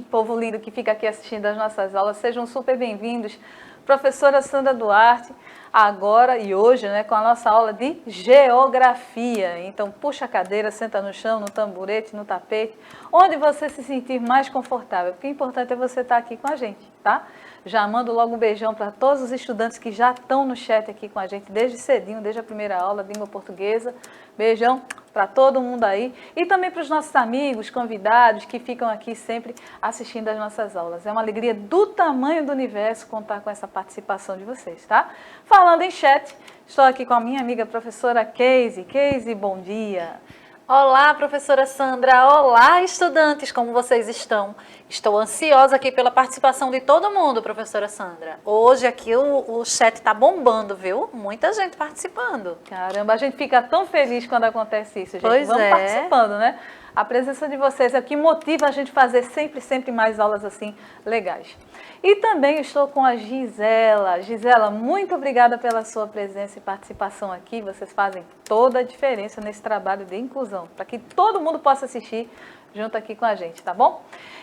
povo lindo que fica aqui assistindo as nossas aulas, sejam super bem-vindos. Professora Sandra Duarte, agora e hoje, né, com a nossa aula de Geografia. Então, puxa a cadeira, senta no chão, no tamborete, no tapete, onde você se sentir mais confortável, porque o importante é você estar aqui com a gente, tá? Já mando logo um beijão para todos os estudantes que já estão no chat aqui com a gente desde cedinho, desde a primeira aula de língua portuguesa. Beijão para todo mundo aí e também para os nossos amigos, convidados que ficam aqui sempre assistindo as nossas aulas. É uma alegria do tamanho do universo contar com essa participação de vocês, tá? Falando em chat, estou aqui com a minha amiga professora Casey. Casey, bom dia. Olá, professora Sandra. Olá, estudantes, como vocês estão? Estou ansiosa aqui pela participação de todo mundo, professora Sandra. Hoje aqui o chat está bombando, viu? Muita gente participando. Caramba, a gente fica tão feliz quando acontece isso, gente. Pois Vamos é. participando, né? A presença de vocês é o que motiva a gente a fazer sempre mais aulas assim legais. E também estou com a Gisela. Gisela, muito obrigada pela sua presença e participação aqui. Vocês fazem toda a diferença nesse trabalho de inclusão, para que todo mundo possa assistir junto aqui com a gente, tá bom?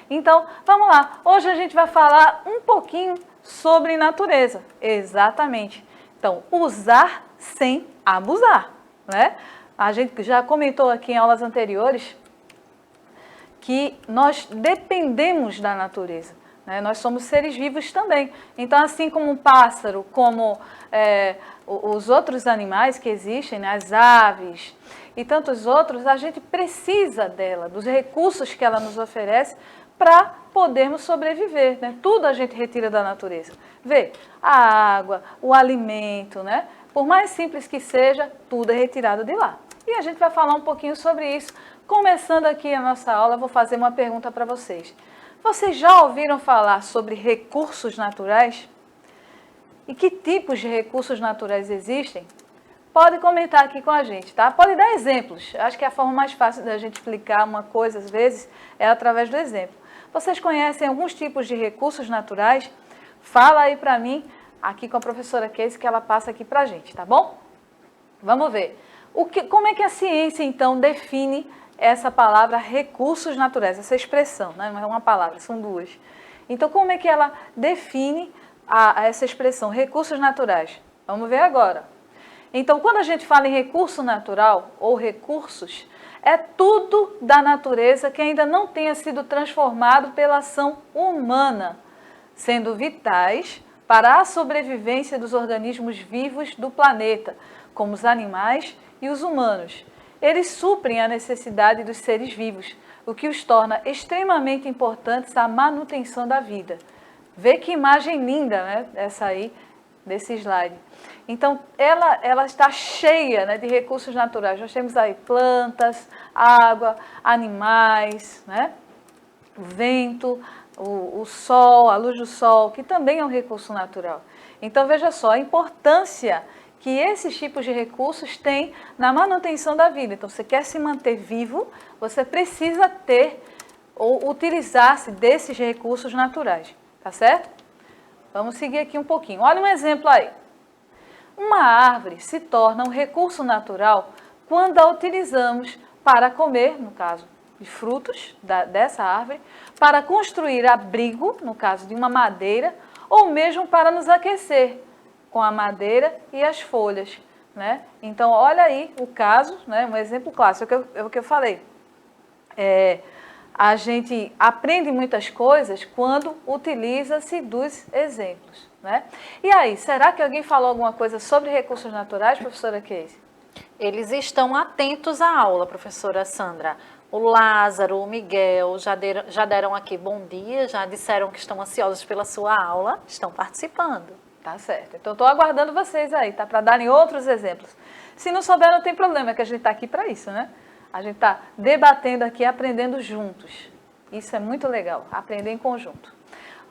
Então, vamos lá. Hoje a gente vai falar um pouquinho sobre natureza. Exatamente. Então, usar sem abusar, né? A gente já comentou aqui em aulas anteriores que nós dependemos da natureza. Nós somos seres vivos também. Então, assim como um pássaro, como os outros animais que existem, né, as aves e tantos outros, a gente precisa dela, dos recursos que ela nos oferece para podermos sobreviver. Né? Tudo a gente retira da natureza. Vê, a água, o alimento, né? Por mais simples que seja, tudo é retirado de lá. E a gente vai falar um pouquinho sobre isso. Começando aqui a nossa aula, eu vou fazer uma pergunta para vocês. Vocês já ouviram falar sobre recursos naturais? E que tipos de recursos naturais existem? Pode comentar aqui com a gente, tá? Pode dar exemplos. Acho que a forma mais fácil da gente explicar uma coisa, às vezes, é através do exemplo. Vocês conhecem alguns tipos de recursos naturais? Fala aí para mim, aqui com a professora Casey, que ela passa aqui para a gente, tá bom? Vamos ver. Como é que a ciência, então, define essa palavra recursos naturais, essa expressão, né? Não é uma palavra, são duas. Então, como é que ela define essa expressão, recursos naturais? Vamos ver agora. Então, quando a gente fala em recurso natural ou recursos, é tudo da natureza que ainda não tenha sido transformado pela ação humana, sendo vitais para a sobrevivência dos organismos vivos do planeta, como os animais e os humanos. Eles suprem a necessidade dos seres vivos, o que os torna extremamente importantes à manutenção da vida. Vê que imagem linda, né? Essa aí, desse slide. Então, ela está cheia, né, de recursos naturais. Nós temos aí plantas, água, animais, né? O vento, o sol, a luz do sol, que também é um recurso natural. Então, veja só a importância que esses tipos de recursos têm na manutenção da vida. Então, você quer se manter vivo, você precisa ter ou utilizar-se desses recursos naturais, tá certo? Vamos seguir aqui um pouquinho. Olha um exemplo aí. Uma árvore se torna um recurso natural quando a utilizamos para comer, no caso de frutos dessa árvore, para construir abrigo, no caso de uma madeira, ou mesmo para nos aquecer, com a madeira e as folhas, né? Então, olha aí o caso, né? Um exemplo clássico, é o que eu falei. A gente aprende muitas coisas quando utiliza-se dos exemplos, né? E aí, será que alguém falou alguma coisa sobre recursos naturais, professora Casey? Eles estão atentos à aula, professora Sandra. O Lázaro, o Miguel já deram aqui bom dia, já disseram que estão ansiosos pela sua aula, estão participando. Tá certo. Então, estou aguardando vocês aí, tá? Para darem outros exemplos. Se não souber, não tem problema, é que a gente está aqui para isso, né? A gente está debatendo aqui, aprendendo juntos. Isso é muito legal, aprender em conjunto.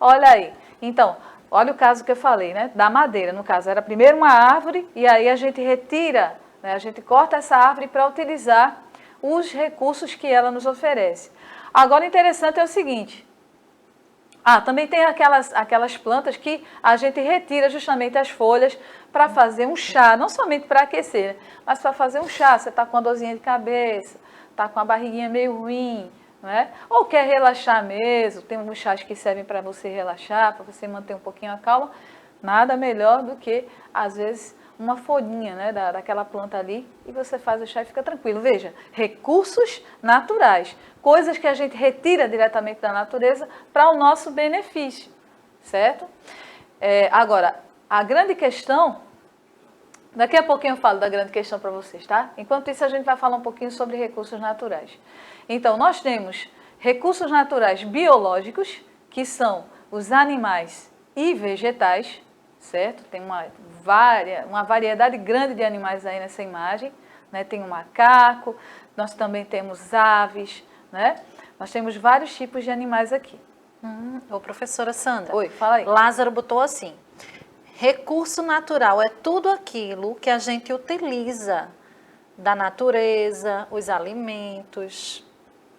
Olha aí. Então, olha o caso que eu falei, né? Da madeira. No caso, era primeiro uma árvore e aí a gente retira, né? A gente corta essa árvore para utilizar os recursos que ela nos oferece. Agora, o interessante é o seguinte. Também tem aquelas plantas que a gente retira justamente as folhas para fazer um chá, não somente para aquecer, mas para fazer um chá. Você está com uma dorzinha de cabeça, está com a barriguinha meio ruim, né? Ou quer relaxar mesmo, tem alguns chás que servem para você relaxar, para você manter um pouquinho a calma, nada melhor do que, às vezes, uma folhinha, né, daquela planta ali, e você faz o chá e fica tranquilo. Veja, recursos naturais, coisas que a gente retira diretamente da natureza para o nosso benefício, certo? Agora, a grande questão, daqui a pouquinho eu falo da grande questão para vocês, tá? Enquanto isso, a gente vai falar um pouquinho sobre recursos naturais. Então, nós temos recursos naturais biológicos, que são os animais e vegetais, certo? Tem uma variedade grande de animais aí nessa imagem, né? Tem o macaco, nós também temos aves, né? Nós temos vários tipos de animais aqui. Ô, professora Sandra. Oi, fala aí. Lázaro botou assim: recurso natural é tudo aquilo que a gente utiliza da natureza, os alimentos,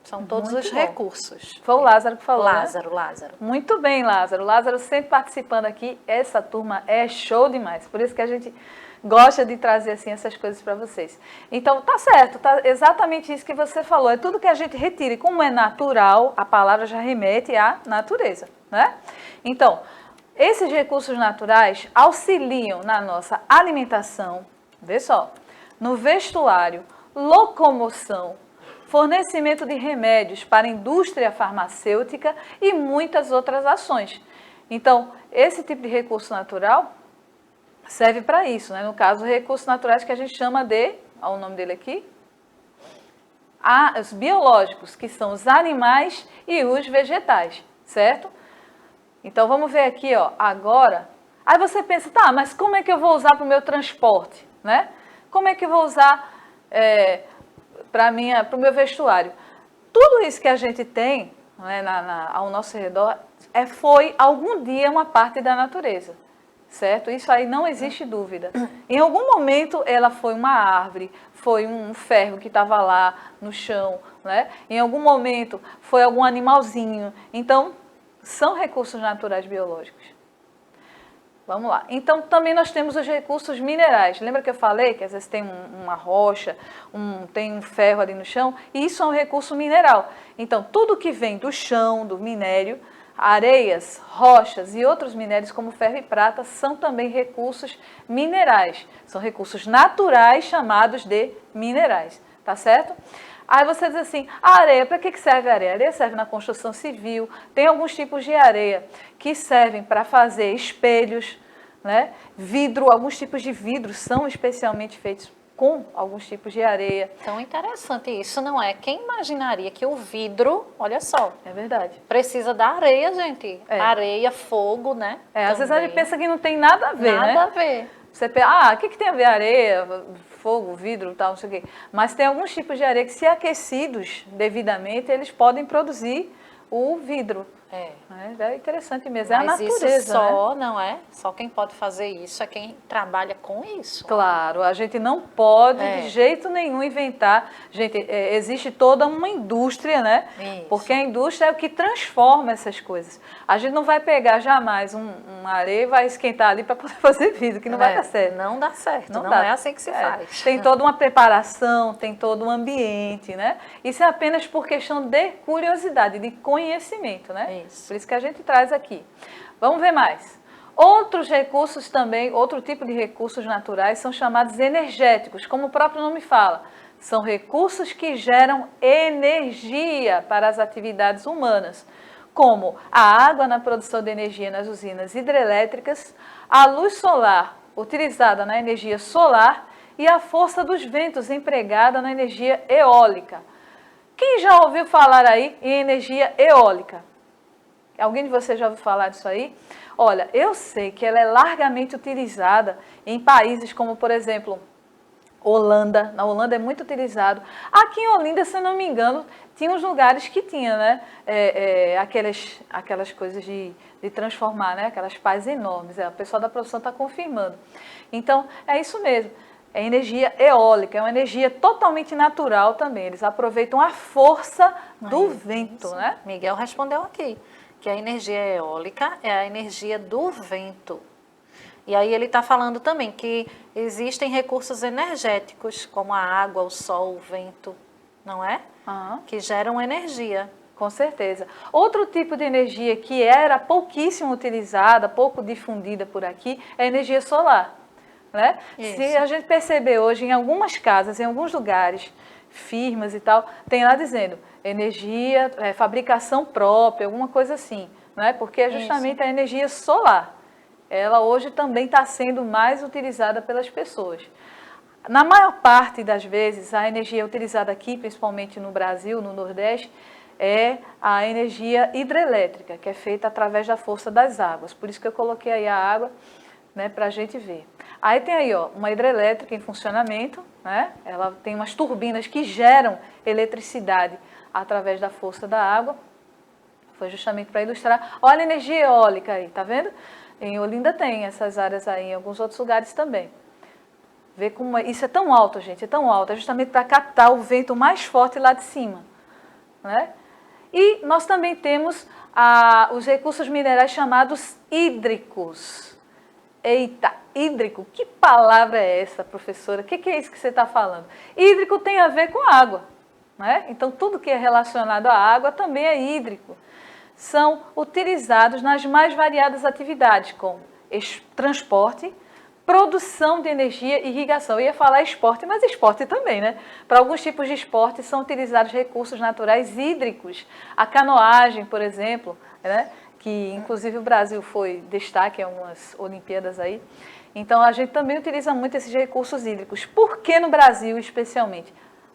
são todos Muito os bom. recursos. Foi o Lázaro que falou, né? Lázaro. Muito bem, Lázaro. Lázaro sempre participando aqui. Essa turma é show demais. Por isso que a gente gosta de trazer assim essas coisas para vocês. Então, tá certo, tá exatamente isso que você falou. É tudo que a gente retira. E como é natural, a palavra já remete à natureza, né? Então, esses recursos naturais auxiliam na nossa alimentação, vê só, no vestuário, locomoção, fornecimento de remédios para a indústria farmacêutica e muitas outras ações. Então, esse tipo de recurso natural serve para isso, né? No caso, recursos naturais que a gente chama de, olha o nome dele aqui, os biológicos, que são os animais e os vegetais, certo? Então, vamos ver aqui, ó, agora. Aí você pensa, tá, mas como é que eu vou usar para o meu transporte, né? Como é que eu vou usar para o meu vestuário? Tudo isso que a gente tem, né, ao nosso redor foi algum dia uma parte da natureza, certo? Isso aí não existe dúvida. Em algum momento ela foi uma árvore, foi um ferro que estava lá no chão, né? Em algum momento foi algum animalzinho. Então, são recursos naturais biológicos. Vamos lá. Então, também nós temos os recursos minerais. Lembra que eu falei que às vezes tem uma rocha, tem um ferro ali no chão? E isso é um recurso mineral. Então, tudo que vem do chão, do minério, areias, rochas e outros minérios como ferro e prata são também recursos minerais. São recursos naturais chamados de minerais. Tá certo? Aí você diz assim, a areia, para que serve a areia? A areia serve na construção civil, tem alguns tipos de areia que servem para fazer espelhos, né? Vidro, alguns tipos de vidro são especialmente feitos com alguns tipos de areia. Tão interessante isso, não é? Quem imaginaria que o vidro, olha só. É verdade. Precisa da areia, gente. Areia, fogo, né? Às vezes a gente pensa que não tem nada a ver, né? Nada a ver. Você pensa, o que tem a ver areia, fogo, vidro e tal, não sei o quê. Mas tem alguns tipos de areia que, se aquecidos devidamente, eles podem produzir o vidro. É interessante mesmo, é a natureza, isso só, né? não é? Só quem pode fazer isso é quem trabalha com isso. Claro, a gente não pode de jeito nenhum inventar. Gente, existe toda uma indústria, né? Isso. Porque a indústria é o que transforma essas coisas. A gente não vai pegar jamais uma areia e vai esquentar ali para poder fazer vidro, que não vai dar certo. Não dá certo, não dá. é assim que se faz. Tem toda uma preparação, tem todo um ambiente, né? Isso é apenas por questão de curiosidade, de conhecimento, né? Isso. Por isso que a gente traz aqui. Vamos ver mais. Outros recursos também, outro tipo de recursos naturais são chamados energéticos, como o próprio nome fala. São recursos que geram energia para as atividades humanas, como a água na produção de energia nas usinas hidrelétricas, a luz solar utilizada na energia solar e a força dos ventos empregada na energia eólica. Quem já ouviu falar aí em energia eólica? Alguém de vocês já ouviu falar disso aí? Olha, eu sei que ela é largamente utilizada em países como, por exemplo, Holanda. Na Holanda é muito utilizado. Aqui em Olinda, se eu não me engano, tinha uns lugares que tinha, né? Aquelas coisas de transformar, né? Aquelas pás enormes. O pessoal da produção está confirmando. Então, é isso mesmo. É energia eólica, é uma energia totalmente natural também. Eles aproveitam a força do vento, né? Miguel respondeu aqui, que a energia eólica é a energia do vento. E aí ele está falando também que existem recursos energéticos, como a água, o sol, o vento. não é? Aham. Que geram energia. Com certeza. Outro tipo de energia que era pouquíssimo utilizada, pouco difundida por aqui, é a energia solar. Né? Se a gente perceber hoje em algumas casas, em alguns lugares, firmas e tal, tem lá dizendo energia, fabricação própria, alguma coisa assim. Né? Porque é justamente a energia solar. Ela hoje também está sendo mais utilizada pelas pessoas. Na maior parte das vezes, a energia utilizada aqui, principalmente no Brasil, no Nordeste, é a energia hidrelétrica, que é feita através da força das águas. Por isso que eu coloquei aí a água, né, para a gente ver. Aí tem aí, ó, uma hidrelétrica em funcionamento, né? Ela tem umas turbinas que geram eletricidade através da força da água. Foi justamente para ilustrar. Olha a energia eólica aí, tá vendo? Em Olinda tem essas áreas aí, em alguns outros lugares também. Vê como isso é tão alto, gente, é tão alto. É justamente para captar o vento mais forte lá de cima, né? E nós também temos os recursos minerais chamados hídricos. Eita, hídrico, que palavra é essa, professora? O que é isso que você está falando? Hídrico tem a ver com água, né? Então, tudo que é relacionado à água também é hídrico. São utilizados nas mais variadas atividades, como transporte, produção de energia e irrigação. Eu ia falar esporte, mas esporte também, né? Para alguns tipos de esporte são utilizados recursos naturais hídricos. A canoagem, por exemplo, né? Que inclusive o Brasil foi destaque em algumas Olimpíadas aí. Então a gente também utiliza muito esses recursos hídricos. Por que no Brasil especialmente?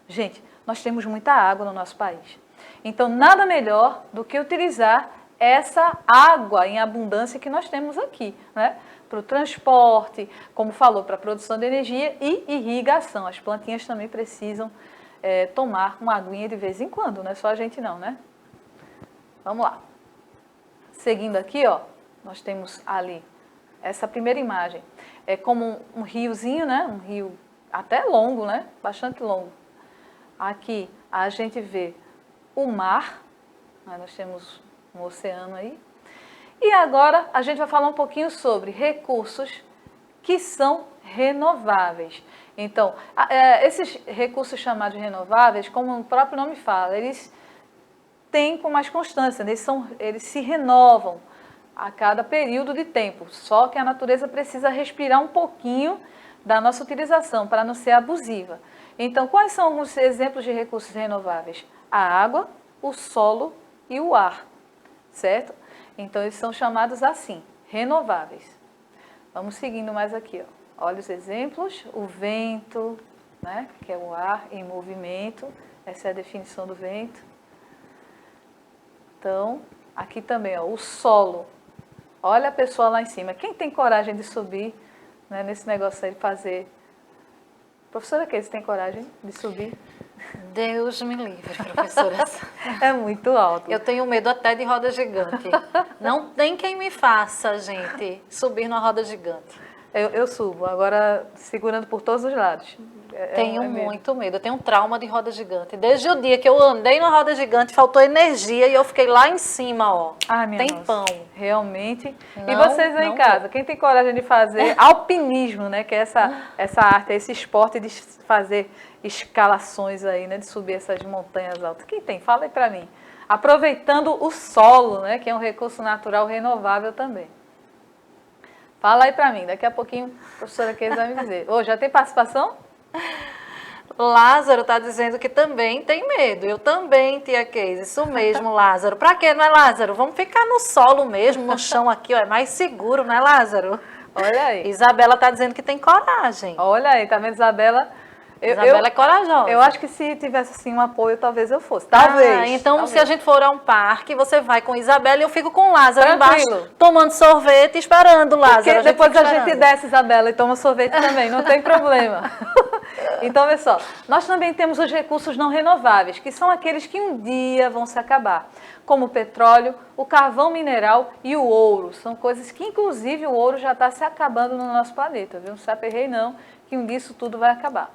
Gente, nós temos muita água no nosso país. Então nada melhor do que utilizar essa água em abundância que nós temos aqui, né? Para o transporte, como falou, para a produção de energia e irrigação. As plantinhas também precisam tomar uma aguinha de vez em quando, não é só a gente não, né? Vamos lá. Seguindo aqui, ó, nós temos ali essa primeira imagem. É como um riozinho, né? Um rio até longo, né? Bastante longo. Aqui a gente vê o mar, nós temos um oceano aí. E agora a gente vai falar um pouquinho sobre recursos que são renováveis. Então, esses recursos chamados renováveis, como o próprio nome fala, eles têm com mais constância, eles se renovam a cada período de tempo. Só que a natureza precisa respirar um pouquinho da nossa utilização para não ser abusiva. Então, quais são alguns exemplos de recursos renováveis? A água, o solo e o ar, certo? Então, eles são chamados assim, renováveis. Vamos seguindo mais aqui, ó. Olha os exemplos, o vento, né, que é o ar em movimento, essa é a definição do vento. Então, aqui também, ó, o solo. Olha a pessoa lá em cima. Quem tem coragem de subir, né, nesse negócio aí de fazer... Professora, que você tem coragem de subir? Deus me livre, professora. É muito alto. Eu tenho medo até de roda gigante. Não tem quem me faça, gente, subir numa roda gigante. Eu subo, agora segurando por todos os lados. Tenho muito medo, eu tenho um trauma de roda gigante. Desde o dia que eu andei na roda gigante, faltou energia e eu fiquei lá em cima, ó. Ah, minha tempão. Nossa, realmente. Não, e vocês aí em casa, quem tem coragem de fazer alpinismo, né? Que é essa arte, esse esporte de fazer escalações aí, né? De subir essas montanhas altas. Quem tem? Fala aí pra mim. Aproveitando o solo, né? Que é um recurso natural renovável também. Fala aí pra mim, daqui a pouquinho a professora Keisa vai me dizer. Já tem participação? Lázaro está dizendo que também tem medo. Eu também, tia Keisa. Isso mesmo, Lázaro. Pra quê, não é, Lázaro? Vamos ficar no solo mesmo, no chão aqui, ó. É mais seguro, não é, Lázaro? Olha aí. Isabela está dizendo que tem coragem. Olha aí, tá vendo, Isabela? Isabela é corajosa. Eu acho que se tivesse assim um apoio, talvez eu fosse. Talvez. Então, talvez. Se a gente for a um parque, você vai com Isabela e eu fico com o Lázaro Tranquilo. embaixo, tomando sorvete, esperando o Lázaro. Porque depois a gente desce, Isabela, e toma sorvete também, não tem problema. Então, olha só, nós também temos os recursos não renováveis, que são aqueles que um dia vão se acabar, como o petróleo, o carvão mineral e o ouro. São coisas que, inclusive, o ouro já está se acabando no nosso planeta, viu? Não se aperrei não, que um dia isso tudo vai acabar.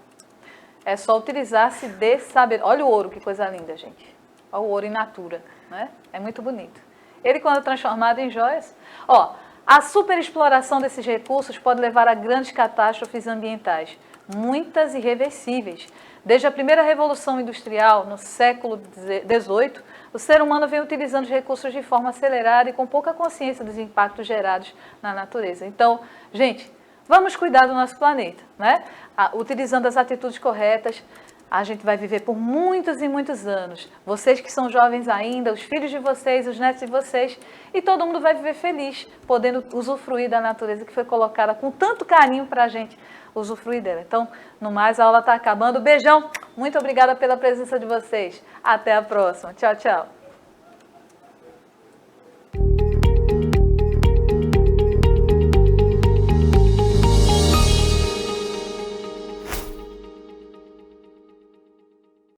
É só utilizar-se de saber. Olha o ouro, que coisa linda, gente. Olha o ouro in natura, né? É muito bonito. Ele, quando é transformado em joias... Ó, A superexploração desses recursos pode levar a grandes catástrofes ambientais, muitas irreversíveis. Desde a primeira revolução industrial, no século XVIII, o ser humano vem utilizando os recursos de forma acelerada e com pouca consciência dos impactos gerados na natureza. Então, gente, vamos cuidar do nosso planeta, né? Utilizando as atitudes corretas, a gente vai viver por muitos e muitos anos. Vocês que são jovens ainda, os filhos de vocês, os netos de vocês, e todo mundo vai viver feliz, podendo usufruir da natureza que foi colocada com tanto carinho para a gente usufruir dela. Então, no mais, a aula está acabando. Beijão, muito obrigada pela presença de vocês. Até a próxima. Tchau, tchau.